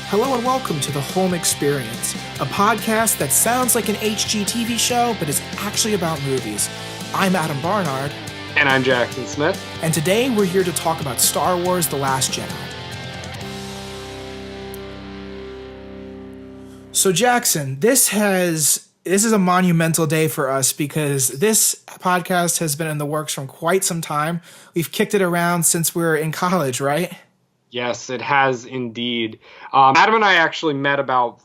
Hello and welcome to The Home Experience, a podcast that sounds like an HGTV show, but is actually about movies. I'm Adam Barnard. And I'm Jackson Smith. And today we're here to talk about Star Wars: The Last Jedi. So Jackson, this is a monumental day for us because this podcast has been in the works from quite some time. We've kicked it around since we were in college, right? Yes, it has indeed. Adam and I actually met about,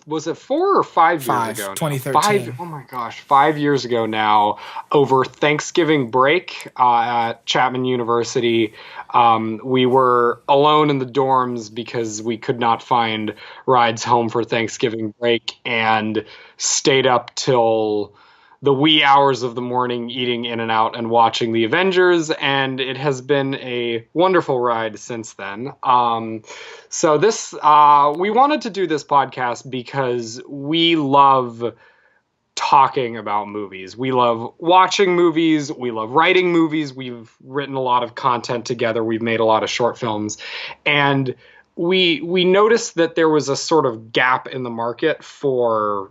was it 4 or 5 years ago? 2013. Oh my gosh, 5 years ago now, over Thanksgiving break at Chapman University. We were alone in the dorms because we could not find rides home for Thanksgiving break and stayed up till the wee hours of the morning eating In-N-Out and watching the Avengers, and it has been a wonderful ride since then. So we wanted to do this podcast because we love talking about movies. We love watching movies. We love writing movies. We've written a lot of content together. We've made a lot of short films, and we noticed that there was a sort of gap in the market for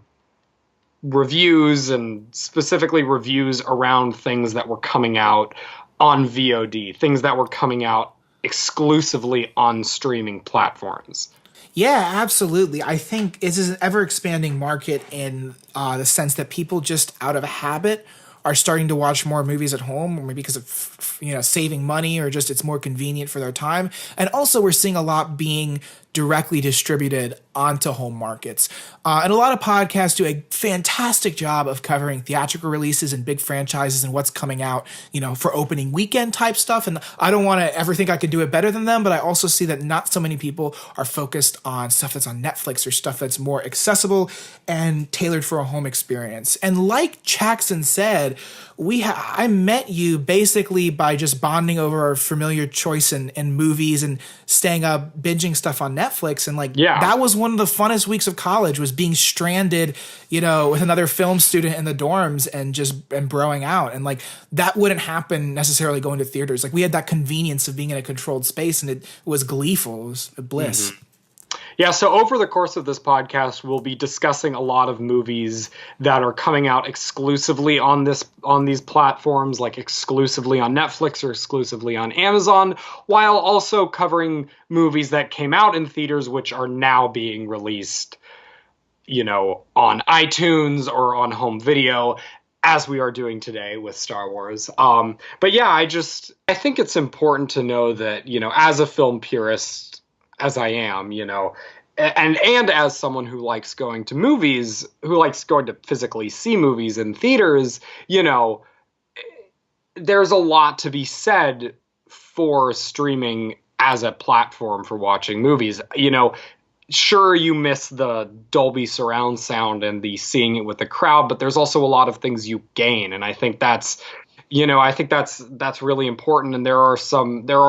reviews, and specifically reviews around things that were coming out on VOD, things that were coming out exclusively on streaming platforms. Yeah, absolutely. I think it's an ever-expanding market in the sense that people just out of habit are starting to watch more movies at home, or maybe because of saving money, or just it's more convenient for their time. And also we're seeing a lot being directly distributed onto home markets. And a lot of podcasts do a fantastic job of covering theatrical releases and big franchises and what's coming out, for opening weekend type stuff. And I don't want to ever think I could do it better than them, but I also see that not so many people are focused on stuff that's on Netflix or stuff that's more accessible and tailored for a home experience. And like Jackson said, I met you basically by just bonding over our familiar choice in movies and staying up binging stuff on Netflix. And that was one of the funnest weeks of college, was being stranded, with another film student in the dorms and broing out. And that wouldn't happen necessarily going to theaters. We had that convenience of being in a controlled space, and it was gleeful. It was a bliss. Mm-hmm. Yeah, so over the course of this podcast, we'll be discussing a lot of movies that are coming out exclusively on these platforms, like exclusively on Netflix or exclusively on Amazon, while also covering movies that came out in theaters which are now being released, on iTunes or on home video, as we are doing today with Star Wars. But yeah, I think it's important to know that, as a film purist, as I am, and as someone who likes going to movies, who likes going to physically see movies in theaters, there's a lot to be said for streaming as a platform for watching movies. Sure, you miss the Dolby surround sound and the seeing it with the crowd, but there's also a lot of things you gain. And I think that's really important. And there are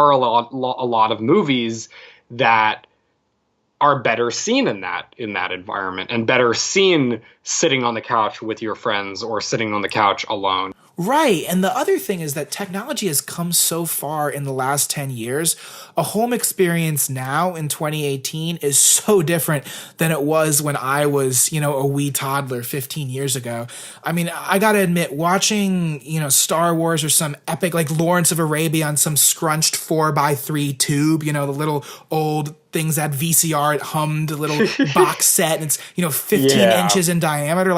a lot of movies that are better seen in that environment, and better seen sitting on the couch with your friends or sitting on the couch alone. Right. And the other thing is that technology has come so far in the last 10 years. A home experience now in 2018 is so different than it was when I was, a wee toddler 15 years ago. I mean, I got to admit, watching, Star Wars or some epic like Lawrence of Arabia on some scrunched 4x3 tube, the little old things that VCR, it hummed a little box set, and it's 15 inches in diameter.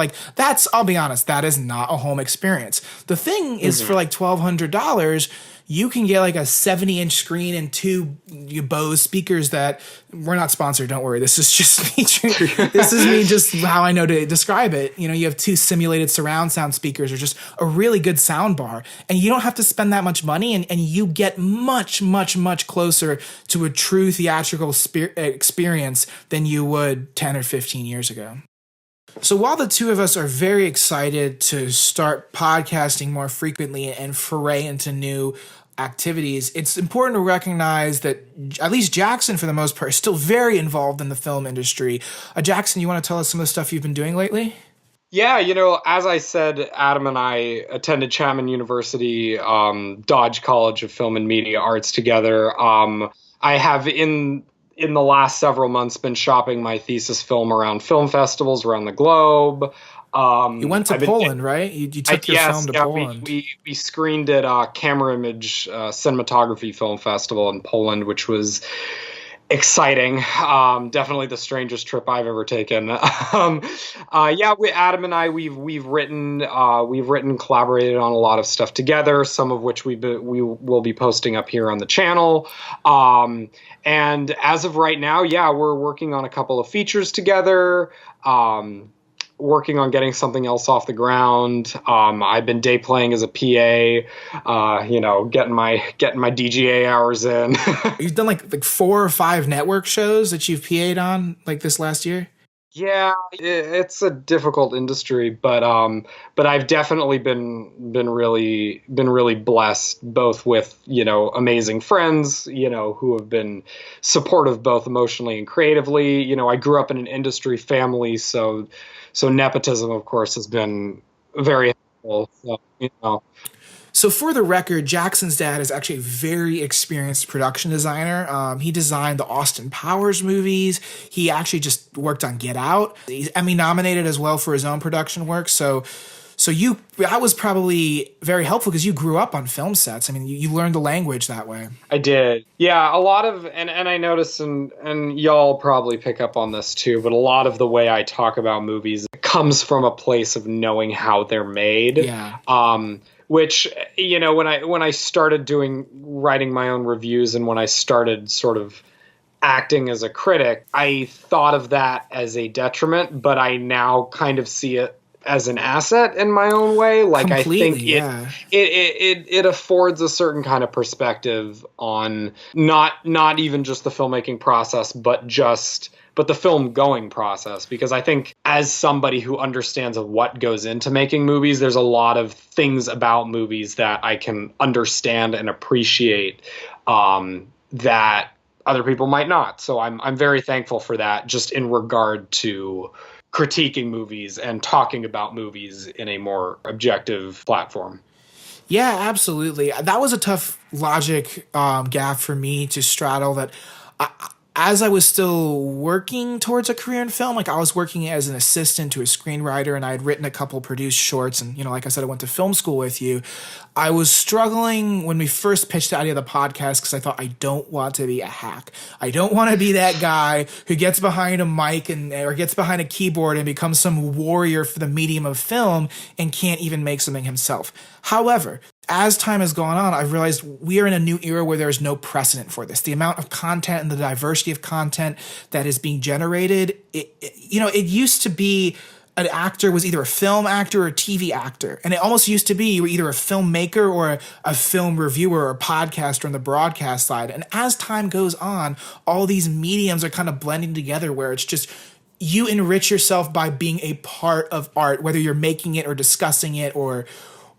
I'll be honest, that is not a home experience. The thing is, for $1,200, you can get a 70-inch screen and two Bose speakers that we're not sponsored. Don't worry. This is just me. This is me just how I know to describe it. You have two simulated surround sound speakers, or just a really good sound bar, and you don't have to spend that much money, and you get much, much, much closer to a true theatrical experience than you would 10 or 15 years ago. So while the two of us are very excited to start podcasting more frequently and foray into new activities, it's important to recognize that at least Jackson, for the most part, is still very involved in the film industry. Jackson, you want to tell us some of the stuff you've been doing lately? Yeah, as I said, Adam and I attended Chapman University, Dodge College of Film and Media Arts together. I have in in the last several months, been shopping my thesis film around film festivals around the globe. You went to I've been Poland, right? You took your film Yes, to yeah, Poland. we screened at Camera Image Cinematography Film Festival in Poland, which was exciting. Definitely the strangest trip I've ever taken. Yeah, Adam and I, we've written, collaborated on a lot of stuff together. Some of which we will be posting up here on the channel. And as of right now, yeah, we're working on a couple of features together. Working on getting something else off the ground. I've been day playing as a PA, getting my DGA hours in. You've done like 4 or 5 network shows that you've PA'd on like this last year. Yeah, it's a difficult industry, but I've definitely been really blessed, both with amazing friends, who have been supportive both emotionally and creatively. I grew up in an industry family, so nepotism, of course, has been very helpful. So for the record, Jackson's dad is actually a very experienced production designer. He designed the Austin Powers movies. He actually just worked on Get Out. He's Emmy nominated as well for his own production work. So that was probably very helpful because you grew up on film sets. I mean, you learned the language that way. I did. Yeah, a lot of and I notice and y'all probably pick up on this too, but a lot of the way I talk about movies comes from a place of knowing how they're made. Yeah. Which, when I started writing my own reviews and when I started sort of acting as a critic, I thought of that as a detriment, but I now kind of see it as an asset in my own way. Like, Completely, I think it affords a certain kind of perspective on not even just the filmmaking process, but the film going process. Because I think as somebody who understands what goes into making movies, there's a lot of things about movies that I can understand and appreciate that other people might not. So I'm very thankful for that, just in regard to critiquing movies and talking about movies in a more objective platform. Yeah, absolutely. That was a tough logic gap for me to straddle. That as I was still working towards a career in film, like I was working as an assistant to a screenwriter, and I had written a couple produced shorts, and like I said, I went to film school with you. I was struggling when we first pitched the idea of the podcast because I thought, I don't want to be a hack. I don't want to be that guy who gets behind a mic or gets behind a keyboard and becomes some warrior for the medium of film and can't even make something himself. However, as time has gone on, I've realized we are in a new era where there's no precedent for this. The amount of content and the diversity of content that is being generated, it used to be an actor was either a film actor or a TV actor. And it almost used to be you were either a filmmaker or a film reviewer or a podcaster on the broadcast side. And as time goes on, all these mediums are kind of blending together where it's just you enrich yourself by being a part of art, whether you're making it or discussing it or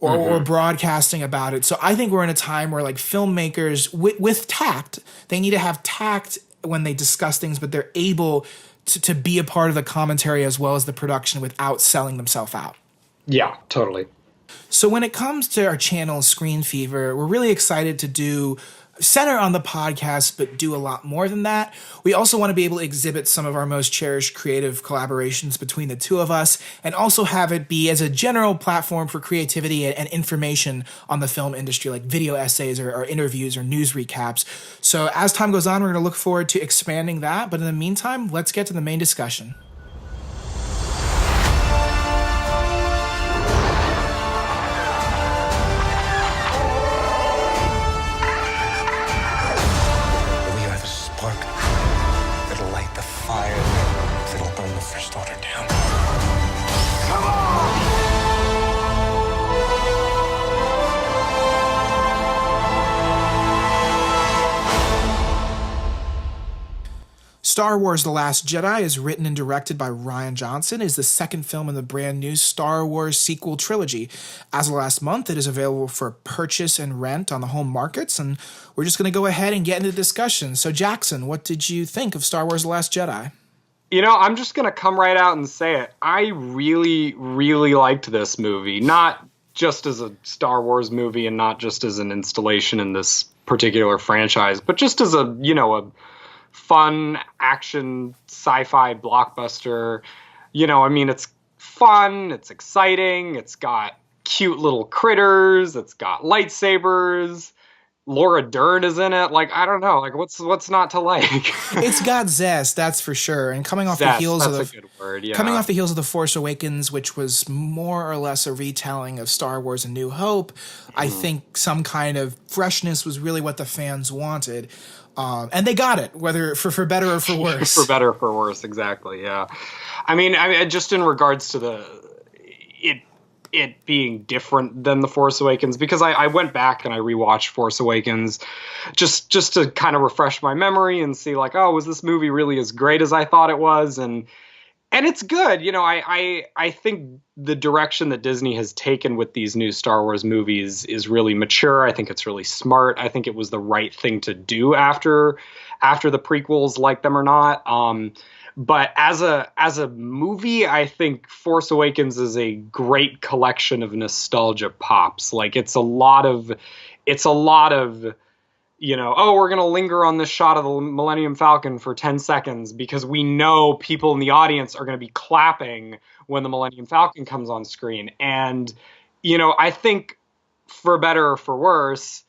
broadcasting about it. So I think we're in a time where like filmmakers with tact, they need to have tact when they discuss things, but they're able to be a part of the commentary as well as the production without selling themselves out. Yeah, totally. So when it comes to our channel Screen Fever, we're really excited to center on the podcast, but do a lot more than that. We also want to be able to exhibit some of our most cherished creative collaborations between the two of us, and also have it be as a general platform for creativity and information on the film industry, like video essays or interviews or news recaps. So as time goes on, we're going to look forward to expanding that. But in the meantime, let's get to the main discussion. Star Wars The Last Jedi is written and directed by Rian Johnson. It is the second film in the brand new Star Wars sequel trilogy. As of last month, it is available for purchase and rent on the home markets, and we're just going to go ahead and get into the discussion. So Jackson, what did you think of Star Wars The Last Jedi? I'm just going to come right out and say it. I really, really liked this movie. Not just as a Star Wars movie and not just as an installation in this particular franchise, but just as a fun action sci-fi blockbuster. I mean, it's fun, it's exciting, it's got cute little critters, it's got lightsabers. Laura Dern is in it. Like, I don't know. Like, what's not to like? It's got zest, that's for sure. And coming off the heels of that's a good word. Yeah. coming off the heels of The Force Awakens, which was more or less a retelling of Star Wars: A New Hope, I think some kind of freshness was really what the fans wanted. And they got it, whether for better or for worse. For better or for worse, exactly. Yeah. I mean, just in regards to it being different than The Force Awakens, because I went back and I rewatched Force Awakens just to kind of refresh my memory and see, like, oh, was this movie really as great as I thought it was? And it's good. I think the direction that Disney has taken with these new Star Wars movies is really mature. I think it's really smart. I think it was the right thing to do after the prequels, like them or not. But as a movie, I think Force Awakens is a great collection of nostalgia pops. Like, it's a lot of, oh, we're going to linger on this shot of the Millennium Falcon for 10 seconds because we know people in the audience are going to be clapping when the Millennium Falcon comes on screen. And, I think for better or for worse,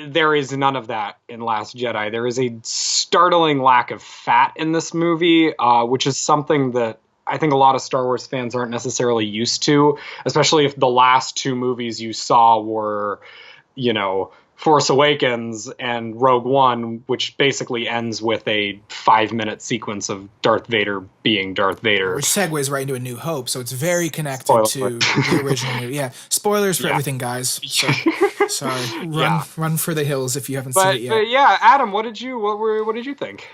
there is none of that in Last Jedi. There is a startling lack of fat in this movie, which is something that I think a lot of Star Wars fans aren't necessarily used to, especially if the last two movies you saw were, Force Awakens and Rogue One, which basically ends with a 5-minute sequence of Darth Vader being Darth Vader. Which segues right into A New Hope, so it's very connected to the original movie. Yeah, spoilers for everything, guys. So, sorry, run for the hills if you haven't seen it yet. But yeah, Adam, what did you think?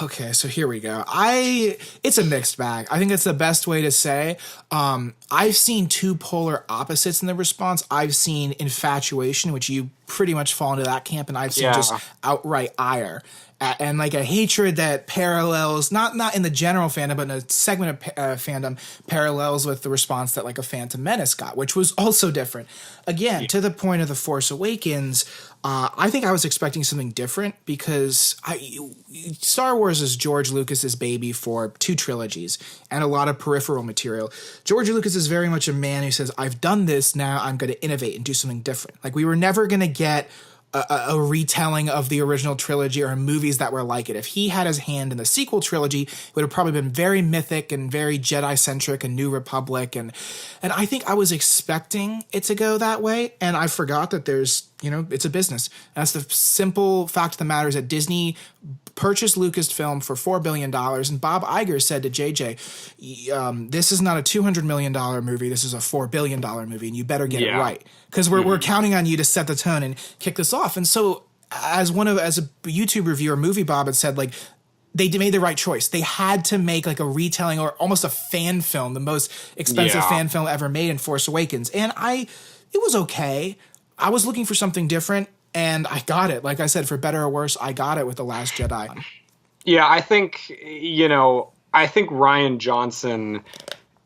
Okay, so here we go. It's a mixed bag. I think that's the best way to say. I've seen two polar opposites in the response. I've seen infatuation, which you pretty much fall into that camp, and I've seen just outright ire. And like a hatred that parallels, not in the general fandom, but in a segment of fandom, parallels with the response that like a Phantom Menace got, which was also different. Again, to the point of The Force Awakens, I think I was expecting something different because Star Wars is George Lucas's baby for 2 trilogies and a lot of peripheral material. George Lucas is very much a man who says, I've done this, now I'm going to innovate and do something different. Like, we were never going to get a retelling of the original trilogy or movies that were like it. If he had his hand in the sequel trilogy, it would have probably been very mythic and very Jedi-centric and New Republic. And I think I was expecting it to go that way. And I forgot that there's, it's a business. And that's the simple fact of the matter, is that Disney purchased Lucasfilm for $4 billion. And Bob Iger said to JJ, this is not a $200 million movie. This is a $4 billion movie. And you better get it right. Because we're counting on you to set the tone and kick this off. And so as a YouTube reviewer, Movie Bob had said, like, they made the right choice. They had to make like a retelling or almost a fan film, the most expensive fan film ever made in Force Awakens. And it was okay. I was looking for something different, and I got it. Like I said, for better or worse, I got it with The Last Jedi. Yeah, I think, Rian Johnson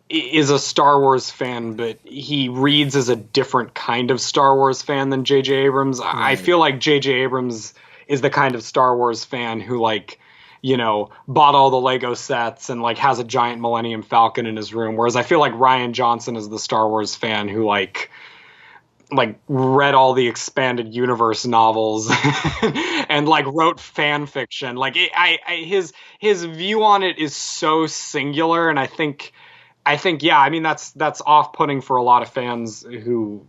is a Star Wars fan, but he reads as a different kind of Star Wars fan than J.J. Abrams. Right. I feel like J.J. Abrams is the kind of Star Wars fan who, like, bought all the Lego sets and, like, has a giant Millennium Falcon in his room. Whereas I feel like Rian Johnson is the Star Wars fan who, like read all the expanded universe novels and like wrote fan fiction. Like his view on it is so singular. And I think, yeah, I mean, that's off-putting for a lot of fans who,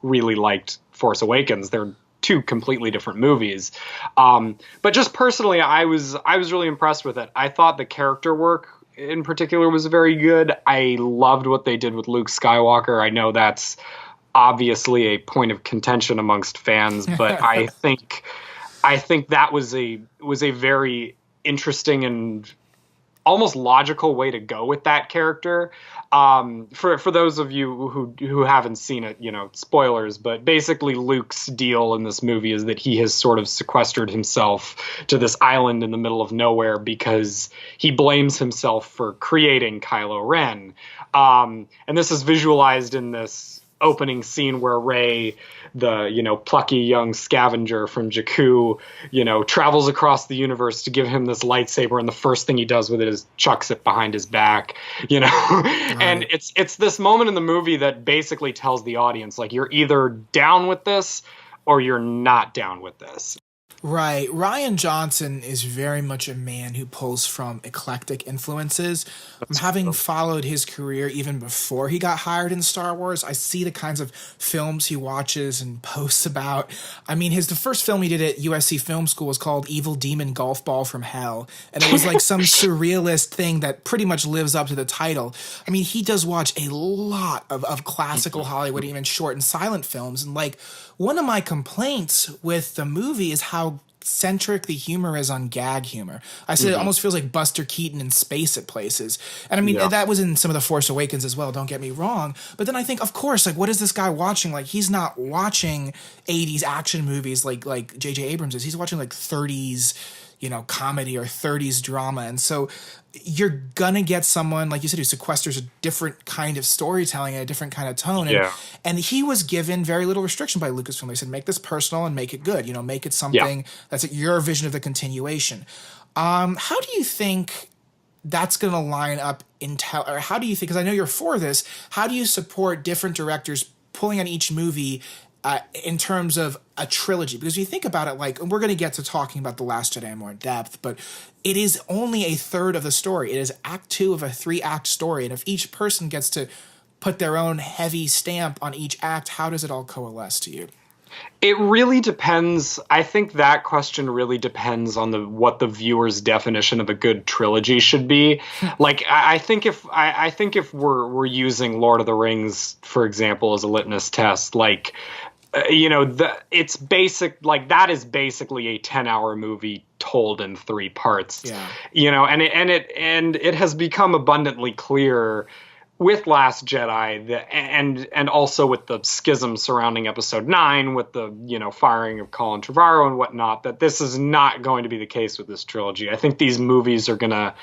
really liked Force Awakens. They're 2 completely different movies. But just personally, I was really impressed with it. I thought the character work in particular was very good. I loved what they did with Luke Skywalker. I know that's obviously a point of contention amongst fans, but I think that was a very interesting and almost logical way to go with that character. For those of you who haven't seen it, spoilers, but basically Luke's deal in this movie is that he has sort of sequestered himself to this island in the middle of nowhere because he blames himself for creating Kylo Ren. And this is visualized in this opening scene where Rey, the, plucky young scavenger from Jakku, travels across the universe to give him this lightsaber, and the first thing he does with it is chucks it behind his back, Right. And it's this moment in the movie that basically tells the audience, like, you're either down with this or you're not down with this. Right. Rian Johnson is very much a man who pulls from eclectic influences. Having followed his career even before he got hired in Star Wars, I see the kinds of films he watches and posts about. I mean, the first film he did at USC Film School was called Evil Demon Golf Ball from Hell. And it was like some surrealist thing that pretty much lives up to the title. I mean, he does watch a lot of classical Hollywood, even short and silent films. And like, one of my complaints with the movie is how centric the humor is on gag humor. I said it almost feels like Buster Keaton in space at places. And I mean, that was in some of The Force Awakens as well, don't get me wrong. But then I think, of course, like, what is this guy watching? Like, he's not watching 80s action movies like J.J. Abrams is. He's watching like 30s, comedy or 30s drama. And so you're gonna get someone, like you said, who sequesters a different kind of storytelling and a different kind of tone. And he was given very little restriction by Lucasfilm. They said, make this personal and make it good. Make it something that's your vision of the continuation. How do you think that's going to line up or how do you think, because I know you're for this, how do you support different directors pulling on each movie in terms of a trilogy? Because you think about it, like, and we're going to get to talking about The Last Jedi in more depth, but it is only a third of the story. It is act 2 of a 3-act story. And if each person gets to put their own heavy stamp on each act, how does it all coalesce to you? It really depends. I think that question really depends on what the viewer's definition of a good trilogy should be. Like, I think if we're using Lord of the Rings, for example, as a litmus test, like, it's basic, like, that is basically a 10-hour movie told in 3 parts. And it has become abundantly clear with Last Jedi, and also with the schism surrounding Episode 9, with the firing of Colin Trevorrow and whatnot, that this is not going to be the case with this trilogy. I think these movies are gonna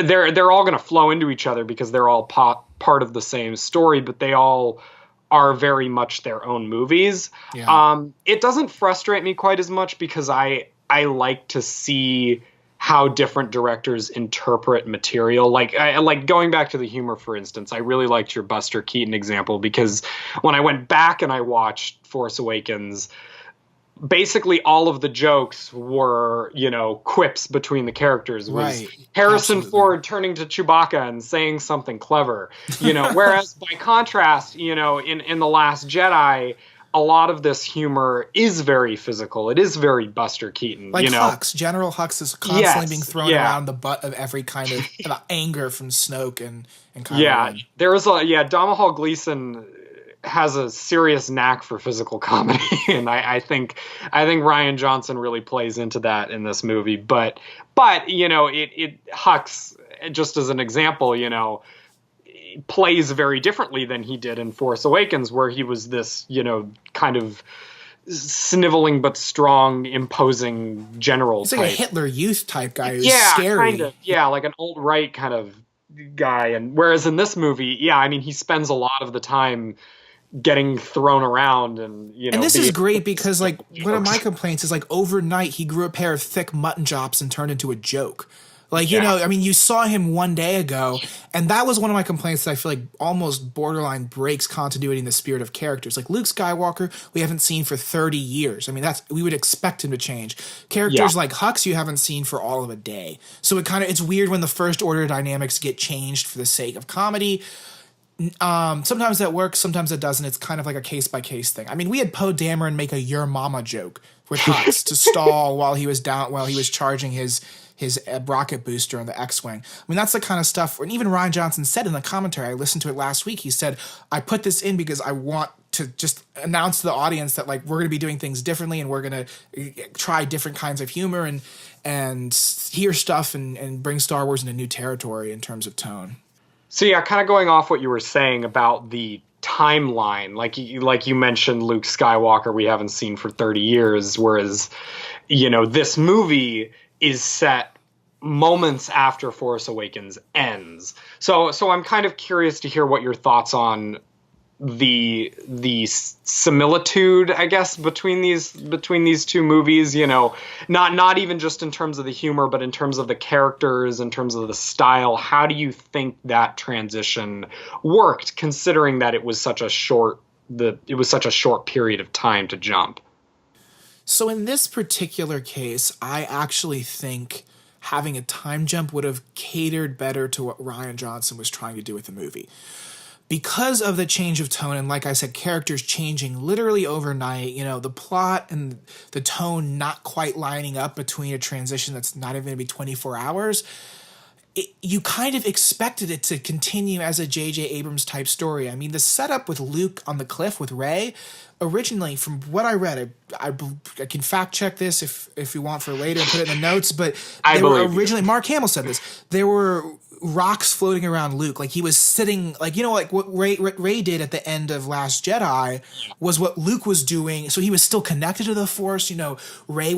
they're all gonna flow into each other because they're all part of the same story, but they all are very much their own movies. It doesn't frustrate me quite as much because I like to see how different directors interpret material. Like going back to the humor, for instance, I really liked your Buster Keaton example, because when I went back and I watched Force Awakens, basically all of the jokes were, quips between the characters. It was Harrison Ford turning to Chewbacca and saying something clever, whereas by contrast, in The Last Jedi, a lot of this humor is very physical. It is very Buster Keaton. Like Hux. General Hux is constantly being thrown around the butt of every kind of anger from Snoke and Kylo Ren. There is Domhnall Gleeson has a serious knack for physical comedy, and I think Rian Johnson really plays into that in this movie. But Hux, just as an example, plays very differently than he did in Force Awakens, where he was this, kind of sniveling but strong, imposing general. He's like a Hitler Youth type guy who's scary. Kind of. Yeah, like an alt-right kind of guy. And whereas in this movie, he spends a lot of the time getting thrown around and this is great because, like, one of my complaints is, like, overnight he grew a pair of thick mutton chops and turned into a joke. Like, you saw him one day ago, and that was one of my complaints that I feel like almost borderline breaks continuity in the spirit of characters. Like, Luke Skywalker, we haven't seen for 30 years. I mean, we would expect him to change. Characters like Hux, you haven't seen for all of a day. So it's weird when the First Order dynamics get changed for the sake of comedy. Sometimes that works, sometimes it doesn't. It's kind of like a case-by-case thing. I mean, we had Poe Dameron make a "your mama" joke with Hux to stall while he was charging his rocket booster on the X-Wing. I mean, that's the kind of stuff, and even Rian Johnson said in the commentary, I listened to it last week, he said, I put this in because I want to just announce to the audience that, like, we're going to be doing things differently, and we're going to try different kinds of humor and hear stuff and bring Star Wars into new territory in terms of tone. So yeah, kind of going off what you were saying about the timeline, like you mentioned Luke Skywalker we haven't seen for 30 years, whereas, this movie is set moments after Force Awakens ends. So I'm kind of curious to hear what your thoughts on the similitude, I guess, between these two movies. You know, not even just in terms of the humor, but in terms of the characters, in terms of the style. How do you think that transition worked, considering that it was such a short period of time to jump? So in this particular case, I actually think having a time jump would have catered better to what Rian Johnson was trying to do with the movie. Because of the change of tone, and like I said, characters changing literally overnight, you know, the plot and the tone not quite lining up between a transition that's not even going to be 24 hours, you kind of expected it to continue as a J.J. Abrams type story. I mean, the setup with Luke on the cliff with Rey, originally, from what I read, I can fact check this if you want for later and put it in the notes, but I they were believe you. originally, Mark Hamill said this, there were rocks floating around Luke, like he was sitting, like, you know, like what Rey did at the end of Last Jedi was what Luke was doing. So he was still connected to the Force. You know, Rey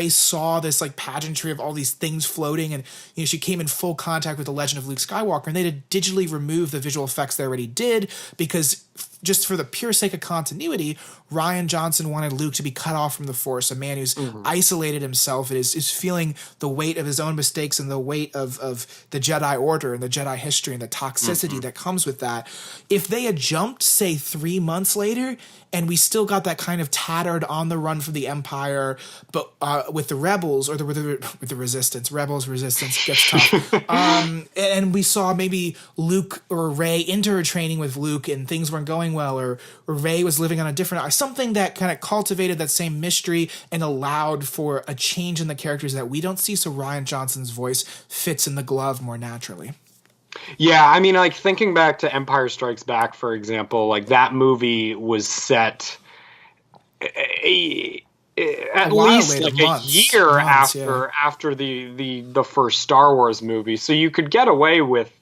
saw this like pageantry of all these things floating, and you know she came in full contact with the legend of Luke Skywalker, and they had to digitally remove the visual effects they already did because just for the pure sake of continuity, Rian Johnson wanted Luke to be cut off from the Force, a man who's isolated himself and is feeling the weight of his own mistakes and the weight of the Jedi Order and the Jedi history and the toxicity that comes with that. If they had jumped, say, 3 months later, and we still got that kind of tattered on the run from the Empire, but with the Rebels or with the Resistance, Resistance gets tough. And we saw maybe Luke or Rey enter a training with Luke and things weren't going well, or Rey was living on a different, something that kind of cultivated that same mystery and allowed for a change in the characters that we don't see, so Rian Johnson's voice fits in the glove more naturally. Yeah, I mean, like thinking back to Empire Strikes Back, for example, like that movie was set at least later, like months, a year months, after the first Star Wars movie, so you could get away with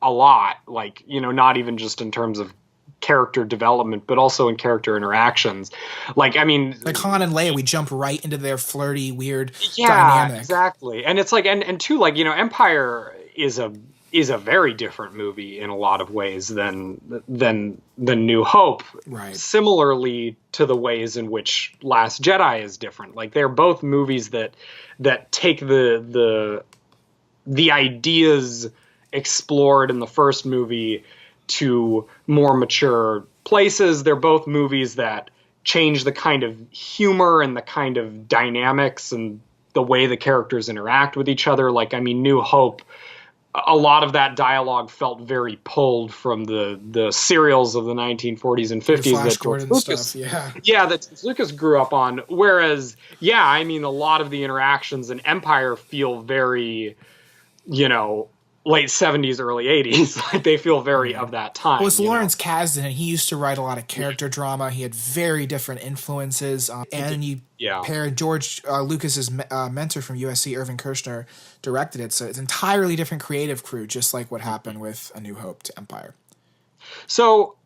a lot, like, you know, not even just in terms of character development, but also in character interactions. Like, I mean, like Han and Leia, we jump right into their flirty, weird yeah, dynamic. exactly. And it's like, and two, like, you know, Empire is a very different movie in a lot of ways than New Hope. Right. Similarly to the ways in which Last Jedi is different. Like, they're both movies that take the ideas explored in the first movie to more mature places. They're both movies that change the kind of humor and the kind of dynamics and the way the characters interact with each other. Like, I mean, New Hope, a lot of that dialogue felt very pulled from the serials of the 1940s and 50s that George Lucas, that Lucas grew up on. Whereas, yeah, I mean, a lot of the interactions in Empire feel very, you know, late 70s, early 80s. Like, they feel very of that time. Well, it's Lawrence Kasdan, and he used to write a lot of character drama. He had very different influences. And you pair George Lucas's mentor from USC, Irvin Kershner, directed it. So it's an entirely different creative crew, just like what happened with A New Hope to Empire. So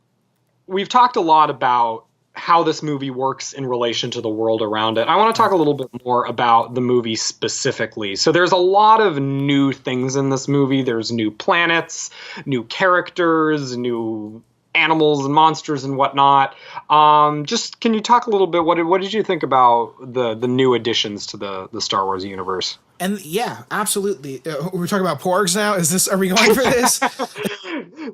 we've talked a lot about how this movie works in relation to the world around it. I want to talk a little bit more about the movie specifically. So there's a lot of new things in this movie. There's new planets, new characters, new animals and monsters and whatnot. Just can you talk a little bit? What did you think about the new additions to the Star Wars universe? And yeah, absolutely. We're talking about porgs now. Are we going for this?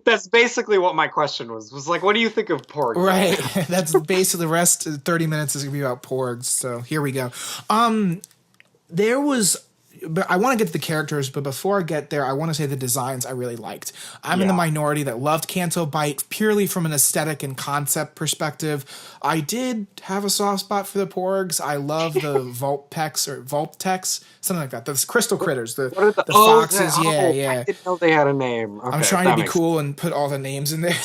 That's basically what my question was like, what do you think of porgs? Right. That's basically the rest of 30 minutes is going to be about porgs. So here we go. But I want to get to the characters, but before I get there, I want to say the designs I really liked. I'm in the minority that loved Canto Bight purely from an aesthetic and concept perspective. I did have a soft spot for the porgs. I love the Vulptex, something like that. Those crystal critters, the foxes. I didn't know they had a name. Okay, I'm trying to be cool and put all the names in there.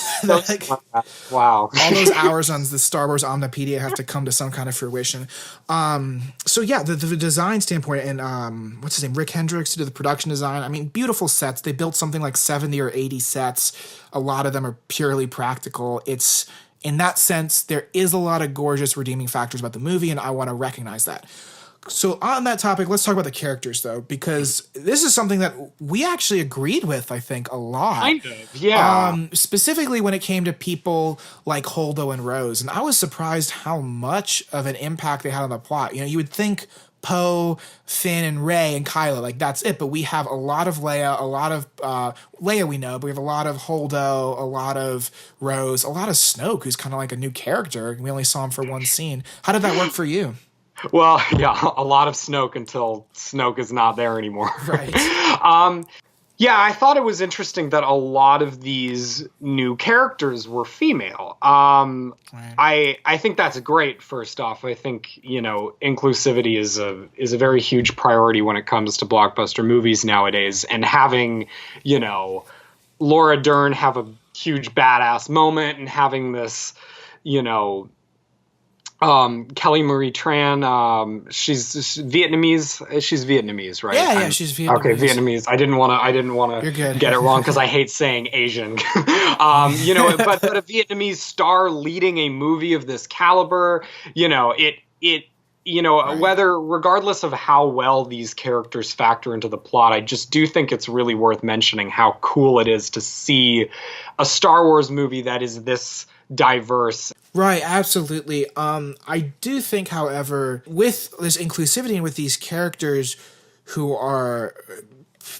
Wow. All those hours on the Star Wars Omnipedia have to come to some kind of fruition. So yeah, the design standpoint, and what's his name, Rick Hendricks, who did the production design. I mean, beautiful sets. They built something like 70 or 80 sets. A lot of them are purely practical. It's, in that sense, there is a lot of gorgeous redeeming factors about the movie, and I want to recognize that. So on that topic, let's talk about the characters though, because this is something that we actually agreed with, I think, a lot. Kind of, yeah. Specifically when it came to people like Holdo and Rose. And I was surprised how much of an impact they had on the plot. You know, you would think Poe, Finn, and Rey and Kylo, like that's it. But we have a lot of Leia, a lot of Leia we know, but we have a lot of Holdo, a lot of Rose, a lot of Snoke, who's kind of like a new character. We only saw him for one scene. How did that work for you? Well, yeah, a lot of Snoke until Snoke is not there anymore. Right. Yeah, I thought it was interesting that a lot of these new characters were female. Right. I think that's great. First off, I think inclusivity is a very huge priority when it comes to blockbuster movies nowadays, and having Laura Dern have a huge badass moment and having this Kelly Marie Tran, she's Vietnamese. She's Vietnamese, right? Yeah, she's Vietnamese. Okay, Vietnamese. I didn't want to get it wrong because I hate saying Asian. But a Vietnamese star leading a movie of this caliber, Right. whether regardless of how well these characters factor into the plot, I just do think it's really worth mentioning how cool it is to see a Star Wars movie that is this diverse. Right, absolutely. I do think, however, with this inclusivity and with these characters who are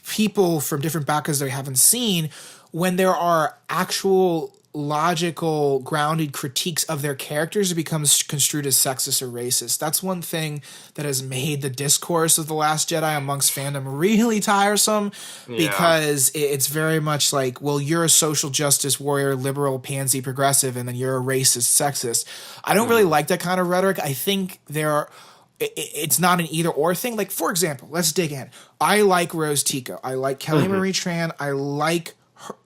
people from different backgrounds that we haven't seen, when there are actual logical, grounded critiques of their characters, it becomes construed as sexist or racist. That's one thing that has made the discourse of The Last Jedi amongst fandom really tiresome, because it's very much like, well, you're a social justice warrior, liberal, pansy, progressive, and then you're a racist, sexist. I don't really like that kind of rhetoric. I think it's not an either or thing. Like, for example, let's dig in. I like Rose Tico. I like Kelly Marie Tran. I like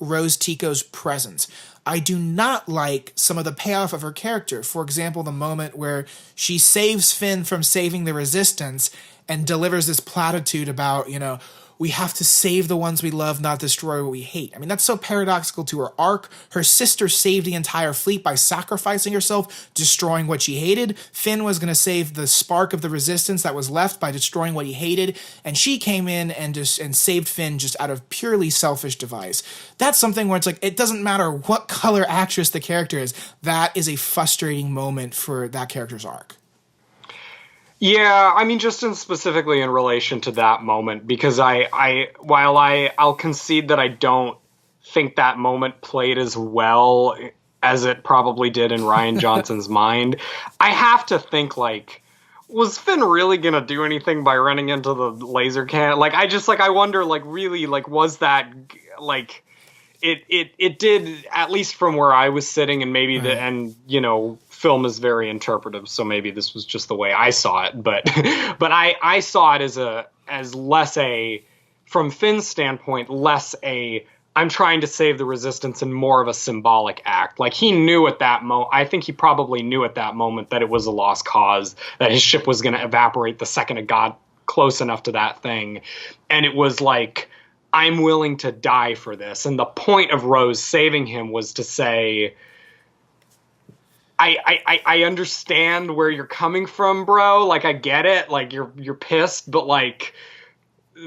Rose Tico's presence. I do not like some of the payoff of her character. For example, the moment where she saves Finn from saving the Resistance and delivers this platitude about, we have to save the ones we love, not destroy what we hate. I mean, that's so paradoxical to her arc. Her sister saved the entire fleet by sacrificing herself, destroying what she hated. Finn was going to save the spark of the resistance that was left by destroying what he hated. And she came in and saved Finn just out of purely selfish device. That's something where it's like, it doesn't matter what color actress the character is. That is a frustrating moment for that character's arc. Yeah, I mean, just specifically in relation to that moment, because I'll concede that I don't think that moment played as well as it probably did in Rian Johnson's mind. I have to think, like, was Finn really gonna do anything by running into the laser cannon? Like, I wonder, like, really, like, was that, like, it did, at least from where I was sitting, and maybe film is very interpretive, so maybe this was just the way I saw it, but I saw it as less a, from Finn's standpoint, less a, I'm trying to save the Resistance, and more of a symbolic act. Like, he knew at that moment, I think he probably knew at that moment that it was a lost cause, that his ship was going to evaporate the second it got close enough to that thing, and it was like, I'm willing to die for this. And the point of Rose saving him was to say, I understand where you're coming from, bro. Like, I get it. Like, you're pissed, but like,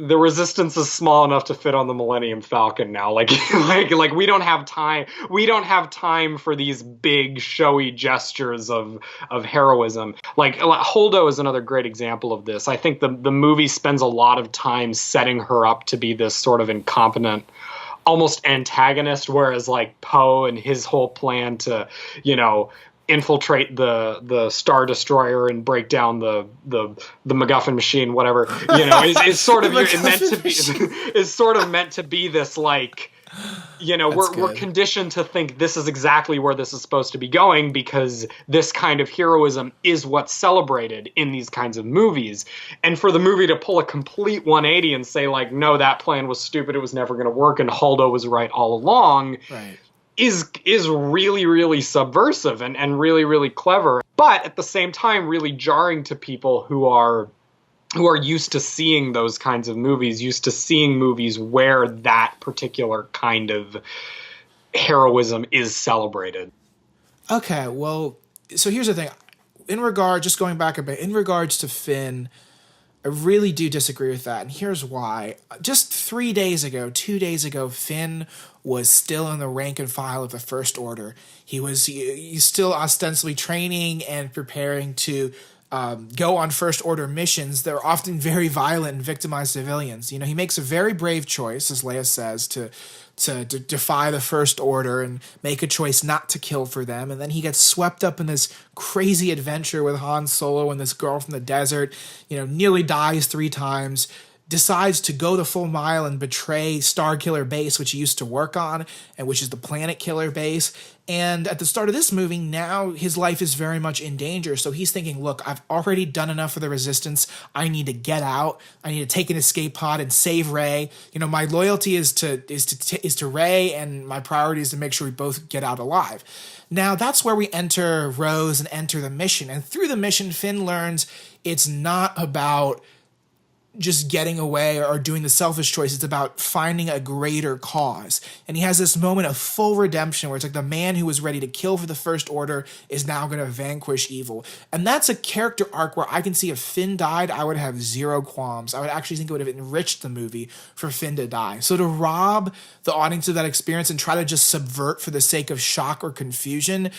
the Resistance is small enough to fit on the Millennium Falcon now. Like, like we don't have time. We don't have time for these big showy gestures of heroism. Like, Holdo is another great example of this. I think the movie spends a lot of time setting her up to be this sort of incompetent, almost antagonist, whereas like Poe and his whole plan to, infiltrate the Star Destroyer and break down the McGuffin machine, whatever, is sort of meant to be this, like, we're conditioned to think this is exactly where this is supposed to be going, because this kind of heroism is what's celebrated in these kinds of movies. And for the movie to pull a complete 180 and say, like, no, that plan was stupid, it was never going to work, and Holdo was right all along, right, is really, really subversive and really, really clever, but at the same time really jarring to people who are used to seeing those kinds of movies, used to seeing movies where that particular kind of heroism is celebrated. Okay, well, so here's the thing. Just going back a bit, in regards to Finn, I really do disagree with that, and here's why. Just 2 days ago, Finn was still in the rank and file of the First Order. He's still ostensibly training and preparing to go on First Order missions that are often very violent and victimize civilians. He makes a very brave choice, as Leia says, to defy the First Order and make a choice not to kill for them. And then he gets swept up in this crazy adventure with Han Solo and this girl from the desert, nearly dies 3 times, decides to go the full mile and betray Star Killer Base, which he used to work on, and which is the Planet Killer Base. And at the start of this movie, now his life is very much in danger. So he's thinking, look, I've already done enough for the Resistance. I need to get out. I need to take an escape pod and save Rey. My loyalty is to Rey, and my priority is to make sure we both get out alive. Now, that's where we enter Rose and enter the mission. And through the mission, Finn learns it's not about just getting away or doing the selfish choice. It's about finding a greater cause. And he has this moment of full redemption where it's like the man who was ready to kill for the First Order is now going to vanquish evil. And that's a character arc where I can see if Finn died, I would have zero qualms. I would actually think it would have enriched the movie for Finn to die. So to rob the audience of that experience and try to just subvert for the sake of shock or confusion,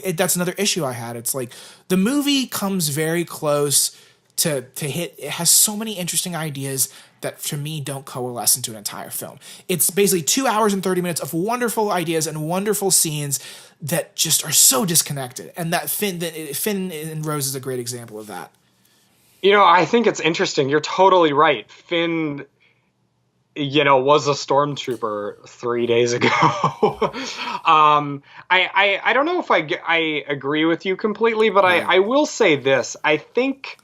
that's another issue I had. It's like the movie comes very close to hit. It has so many interesting ideas that to me don't coalesce into an entire film. It's basically 2 hours and 30 minutes of wonderful ideas and wonderful scenes that just are so disconnected. And that Finn and Rose is a great example of that. I think it's interesting. You're totally right. Finn, was a stormtrooper 3 days ago. I don't know if I agree with you completely, but right. I will say this. I think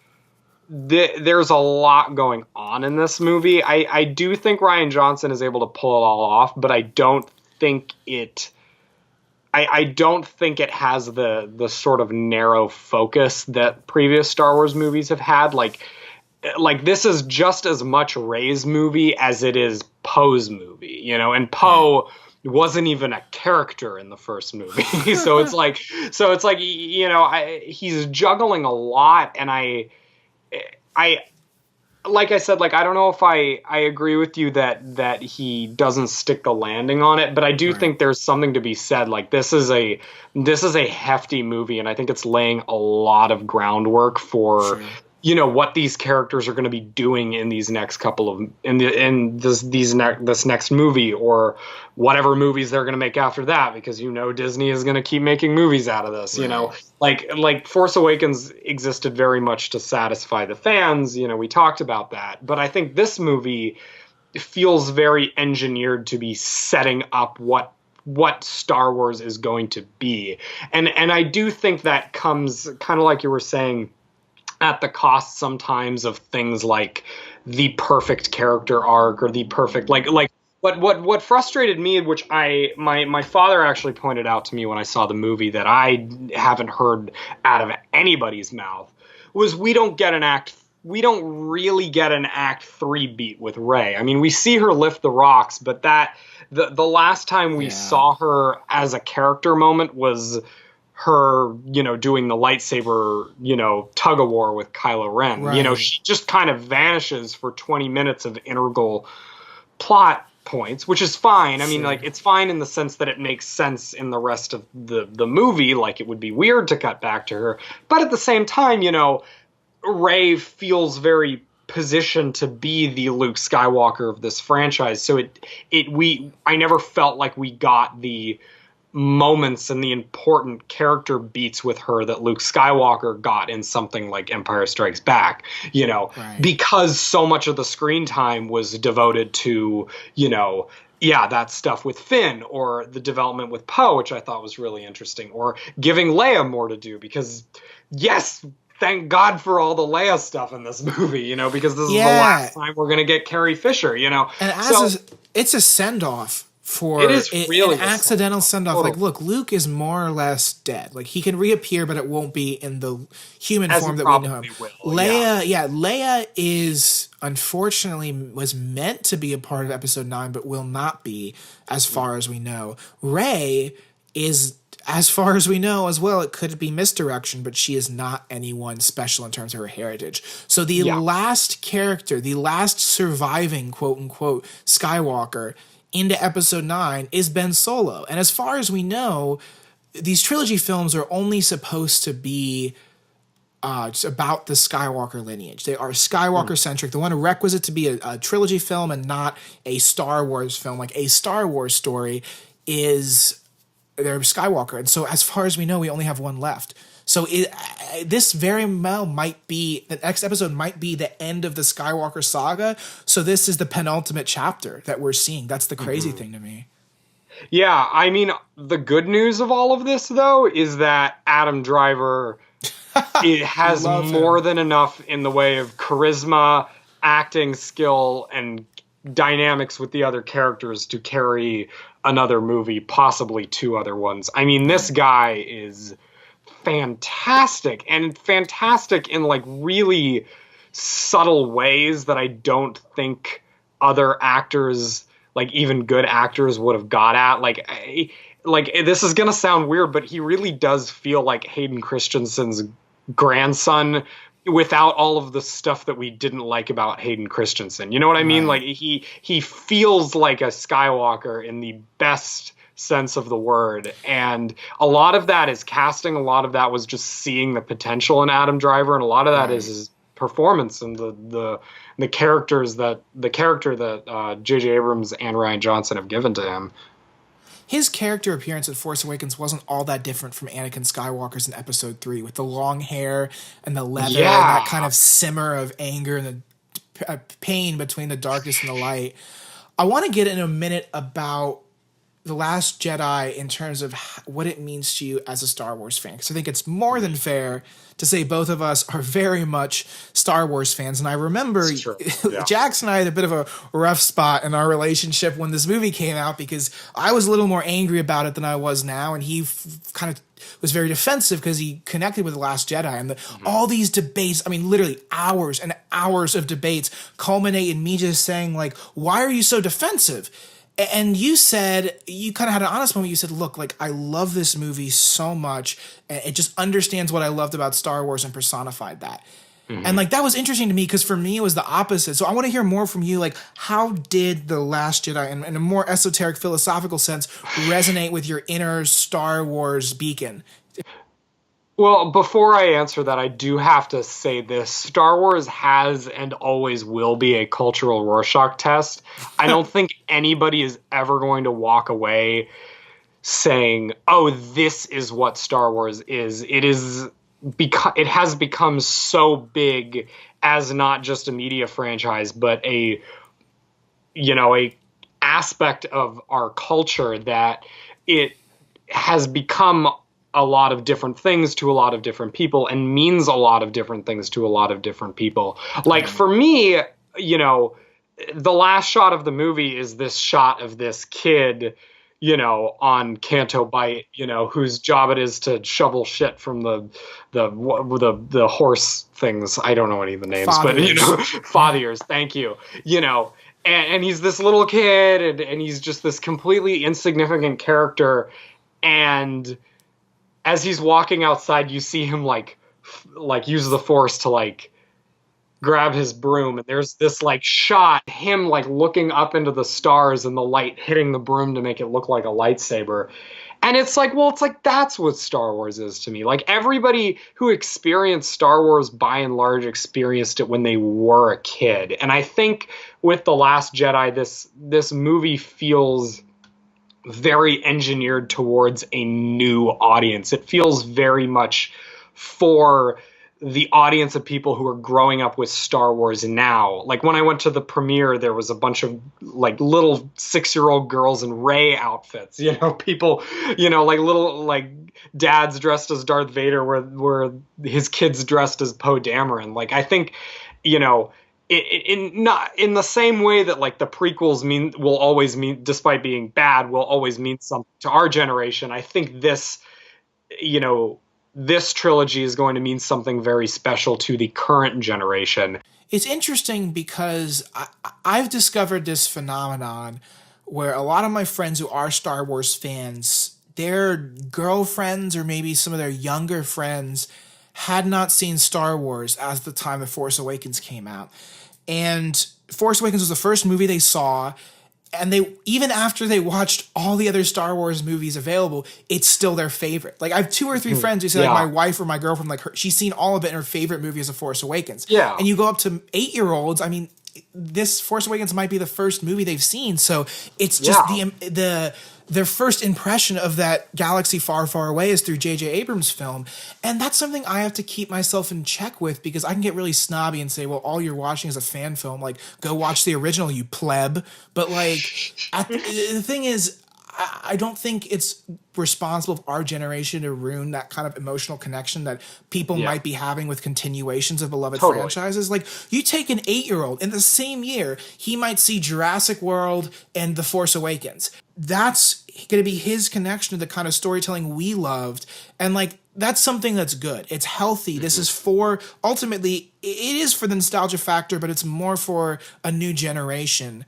there's a lot going on in this movie. I do think Rian Johnson is able to pull it all off, but I don't think it has the sort of narrow focus that previous Star Wars movies have had. Like this is just as much Rey's movie as it is Poe's movie, and Poe wasn't even a character in the first movie. so it's like he's juggling a lot, and I like I said, I don't know if I agree with you that he doesn't stick the landing on it, but I do think there's something to be said. This is a hefty movie, and I think it's laying a lot of groundwork for what these characters are going to be doing in these next couple of this next movie, or whatever movies they're going to make after that, because Disney is going to keep making movies out of this. Like Force Awakens existed very much to satisfy the fans. We talked about that, but I think this movie feels very engineered to be setting up what Star Wars is going to be, and I do think that comes kind of like you were saying, at the cost sometimes of things like the perfect character arc or the perfect what frustrated me, which my father actually pointed out to me when I saw the movie that I haven't heard out of anybody's mouth, was we don't really get an Act 3 beat with Rey. I mean, we see her lift the rocks, but the last time we saw her as a character moment was her, doing the lightsaber, tug of war with Kylo Ren. Right. She just kind of vanishes for 20 minutes of integral plot points, which is fine. I mean, it's fine in the sense that it makes sense in the rest of the movie. It would be weird to cut back to her. But at the same time, Rey feels very positioned to be the Luke Skywalker of this franchise. So I never felt like we got the moments and the important character beats with her that Luke Skywalker got in something like Empire Strikes Back, because so much of the screen time was devoted to, that stuff with Finn, or the development with Poe, which I thought was really interesting, or giving Leia more to do, because thank God for all the Leia stuff in this movie, because this is the last time we're going to get Carrie Fisher, And it's a send-off for it is really an accidental send-off. Totally. Look, Luke is more or less dead. He can reappear, but it won't be in the human form that we know him. Leia is, unfortunately, was meant to be a part of Episode 9, but will not be, as far as we know. Rey is as far as we know as well, it could be misdirection, but she is not anyone special in terms of her heritage. So the Yeah. last character, the last surviving quote unquote Skywalker into episode 9 is Ben Solo. And as far as we know, these trilogy films are only supposed to be just about the Skywalker lineage. They are Skywalker centric. They want a requisite to be a trilogy film and not a Star Wars film. Like a Star Wars story is they're Skywalker. And so as far as we know, we only have one left. So this very well might be, the next episode might be the end of the Skywalker saga. So this is the penultimate chapter that we're seeing. That's the crazy thing to me. Yeah, I mean, the good news of all of this, though, is that Adam Driver it has more than enough in the way of charisma, acting skill, and dynamics with the other characters to carry another movie, possibly two other ones. I mean, this guy is fantastic, and fantastic in like really subtle ways that I don't think other actors, like even good actors, would have got at. Like this is gonna sound weird, but he really does feel like Hayden Christensen's grandson without all of the stuff that we didn't like about Hayden Christensen. You know what I mean? Like he feels like a Skywalker in the best sense of the word. And a lot of that is casting. A lot of that was just seeing the potential in Adam Driver. And a lot of that is his performance and the character that J.J. Abrams and Rian Johnson have given to him. His character appearance at Force Awakens wasn't all that different from Anakin Skywalker's in Episode 3, with the long hair and the leather and that kind of simmer of anger and the pain between the darkness and the light. I want to get in a minute about The Last Jedi in terms of what it means to you as a Star Wars fan, because I think it's more than fair to say both of us are very much Star Wars fans. And I remember Jax and I had a bit of a rough spot in our relationship when this movie came out, because I was a little more angry about it than I was now, and he kind of was very defensive because he connected with The Last Jedi. And all these debates, I mean, literally hours and hours of debates culminate in me just saying, like, why are you so defensive? And you said, you kind of had an honest moment. You said, look, like, I love this movie so much. And it just understands what I loved about Star Wars and personified that. And like, that was interesting to me, because for me, it was the opposite. So I want to hear more from you. Like, how did The Last Jedi, in a more esoteric philosophical sense, resonate with your inner Star Wars beacon? Well, before I answer that, I do have to say this. Star Wars has and always will be a cultural Rorschach test. I don't think anybody is ever going to walk away saying, oh, this is what Star Wars is. It has become so big as not just a media franchise, but a aspect of our culture that it has become a lot of different things to a lot of different people and means a lot of different things to a lot of different people. Like for me, the last shot of the movie is this shot of this kid, on Canto Bight, whose job it is to shovel shit from the horse things. I don't know any of the names, but fathiers. Thank you. And he's this little kid, and he's just this completely insignificant character. And as he's walking outside, you see him like use the Force to like grab his broom, and there's this like shot, him like looking up into the stars and the light hitting the broom to make it look like a lightsaber. And it's like, that's what Star Wars is to me. Like, everybody who experienced Star Wars by and large experienced it when they were a kid. And I think with The Last Jedi, this movie feels very engineered towards a new audience. It feels very much for the audience of people who are growing up with Star Wars now. Like, when I went to the premiere, there was a bunch of like little 6-year-old girls in Rey outfits, people, like little like dads dressed as Darth Vader where his kids dressed as Poe Dameron. Like, I think, in the same way that like the prequels will always mean, despite being bad, will always mean something to our generation. I think this trilogy is going to mean something very special to the current generation. It's interesting because I've discovered this phenomenon where a lot of my friends who are Star Wars fans their girlfriends or maybe some of their younger friends had not seen Star Wars at the time The Force Awakens came out. And Force Awakens was the first movie they saw. And they, even after they watched all the other Star Wars movies available, it's still their favorite. Like, I have 2 or 3 friends who say, like, my wife or my girlfriend, like, she's seen all of it, and her favorite movie is The Force Awakens. Yeah. And you go up to 8-year-olds, I mean, this Force Awakens might be the first movie they've seen. So it's just their first impression of that galaxy far, far away is through J.J. Abrams' film. And that's something I have to keep myself in check with, because I can get really snobby and say, well, all you're watching is a fan film. Like, go watch the original, you pleb. But, like, the thing is, I don't think it's responsible of our generation to ruin that kind of emotional connection that people might be having with continuations of beloved franchises. Like, you take an 8-year-old in the same year, he might see Jurassic World and The Force Awakens. That's going to be his connection to the kind of storytelling we loved. And, like, that's something that's good. It's healthy. This is for, ultimately, it is for the nostalgia factor, but it's more for a new generation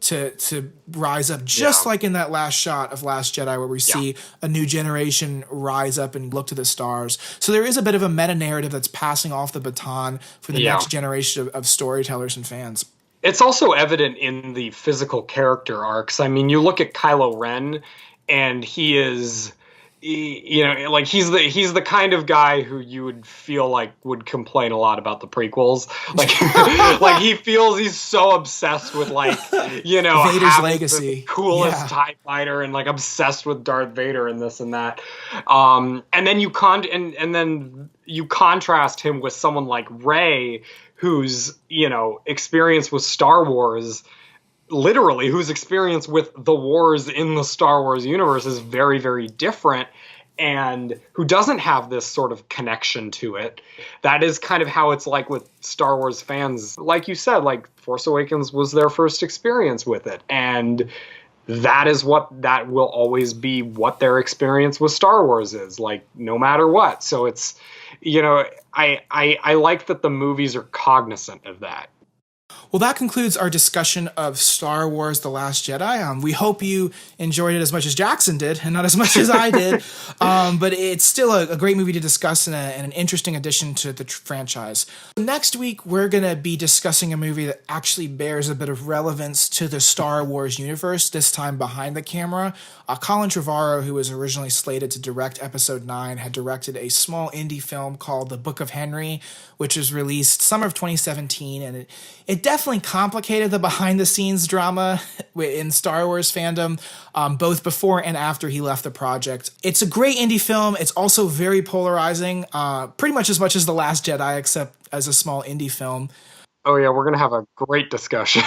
to rise up, just like in that last shot of Last Jedi, where we see a new generation rise up and look to the stars. So there is a bit of a meta narrative that's passing off the baton for the next generation of storytellers and fans. It's also evident in the physical character arcs. I mean, you look at Kylo Ren, and he is, you know, like, he's the kind of guy who you would feel like would complain a lot about the prequels. Like, like, he feels he's so obsessed with, like, you know, Vader's legacy, the coolest TIE fighter, and, like, obsessed with Darth Vader and this and that. And then you contrast him with someone like Rey, whose, you know, experience with Star Wars, literally, whose experience with the wars in the Star Wars universe is very, very different, and who doesn't have this sort of connection to it. That is kind of how it's like with Star Wars fans. Like you said, like, Force Awakens was their first experience with it, and that will always be what their experience with Star Wars is, like, no matter what. So it's, you know, I like that the movies are cognizant of that. Well, that concludes our discussion of Star Wars: The Last Jedi. We hope you enjoyed it as much as Jackson did, and not as much as I did. But it's still a great movie to discuss, and an interesting addition to the franchise. Next week, we're going to be discussing a movie that actually bears a bit of relevance to the Star Wars universe, this time behind the camera. Colin Trevorrow, who was originally slated to direct Episode 9, had directed a small indie film called The Book of Henry, which was released summer of 2017, and it definitely complicated the behind-the-scenes drama in Star Wars fandom, both before and after he left the project. It's a great indie film. It's also very polarizing, pretty much as The Last Jedi, except as a small indie film. Oh yeah, we're going to have a great discussion.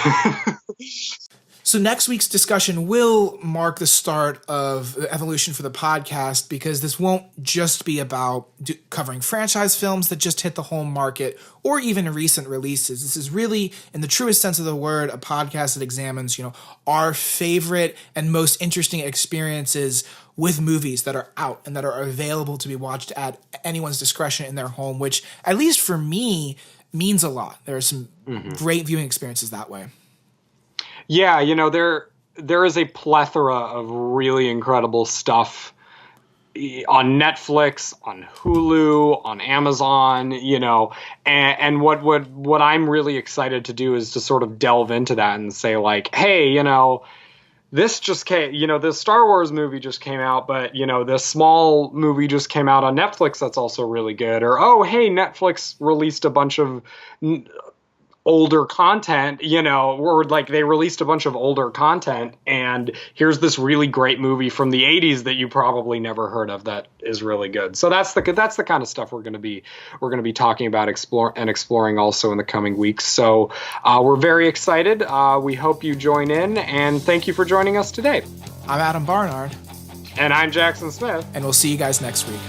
So next week's discussion will mark the start of the evolution for the podcast, because this won't just be about covering franchise films that just hit the home market or even recent releases. This is really, in the truest sense of the word, a podcast that examines, you know, our favorite and most interesting experiences with movies that are out and that are available to be watched at anyone's discretion in their home, which, at least for me, means a lot. There are some great viewing experiences that way. Yeah, you know, there is a plethora of really incredible stuff on Netflix, on Hulu, on Amazon, you know, and what I'm really excited to do is to sort of delve into that and say, like, hey, you know, this just came, you know, this Star Wars movie just came out, but, you know, this small movie just came out on Netflix that's also really good. Or, oh, hey, Netflix released a bunch of older content, you know, or like they released a bunch of older content, and here's this really great movie from the 80s that you probably never heard of that is really good. So that's the kind of stuff we're going to be talking about, exploring also in the coming weeks. So we're very excited. We hope you join in, and thank you for joining us today. I'm Adam Barnard. And I'm Jackson Smith. And we'll see you guys next week.